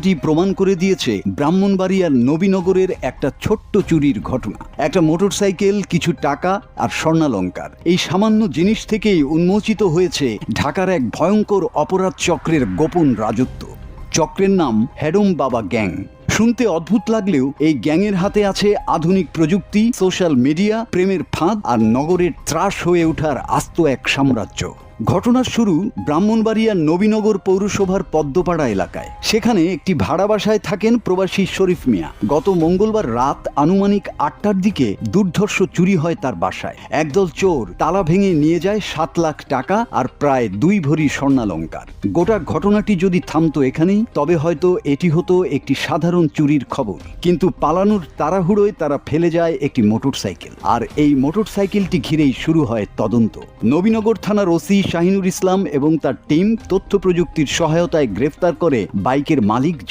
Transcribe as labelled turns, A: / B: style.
A: ঘটনাটি প্রমাণ করে দিয়েছে ব্রাহ্মণবাড়িয়ার নবীনগরের একটা ছোট্ট চুরির ঘটনা। একটা মোটরসাইকেল, কিছু টাকা আর স্বর্ণালংকার, এই সামান্য জিনিস থেকেই উন্মোচিত হয়েছে ঢাকার এক ভয়ঙ্কর অপরাধ চক্রের গোপন রাজত্ব। চক্রের নাম হেডম বাবা গ্যাং। শুনতে অদ্ভুত লাগলেও এই গ্যাংয়ের হাতে আছে আধুনিক প্রযুক্তি, সোশ্যাল মিডিয়া, প্রেমের ফাঁদ আর নগরের ত্রাস হয়ে ওঠার আস্ত এক সাম্রাজ্য। ঘটনার শুরু ব্রাহ্মণবাড়িয়ার নবীনগর পৌরসভার পদ্মপাড়া এলাকায়। সেখানে একটি ভাড়া বাসায় থাকেন প্রবাসী শরীফ মিয়া। গত মঙ্গলবার রাত আনুমানিক 8টার দিকে দুর্ধর্ষ চুরি হয় তার বাসায়। একদল চোর তালা ভেঙে নিয়ে যায় 7 লাখ টাকা আর প্রায় 2 ভরি স্বর্ণালংকার। গোটা ঘটনাটি যদি থামতো এখানেই, তবে হয়তো এটি হতো একটি সাধারণ চুরির খবর। কিন্তু পালানোর তাড়াহুড়োয় তারা ফেলে যায় একটি মোটরসাইকেল, আর এই মোটরসাইকেলটি ঘিরেই শুরু হয় তদন্ত। নবীনগর থানার ওসি শাহিনুর ইসলাম এবং তার টিম তথ্য প্রযুক্তির সহায়তায় গ্রেফতার করে বাইকের মালিক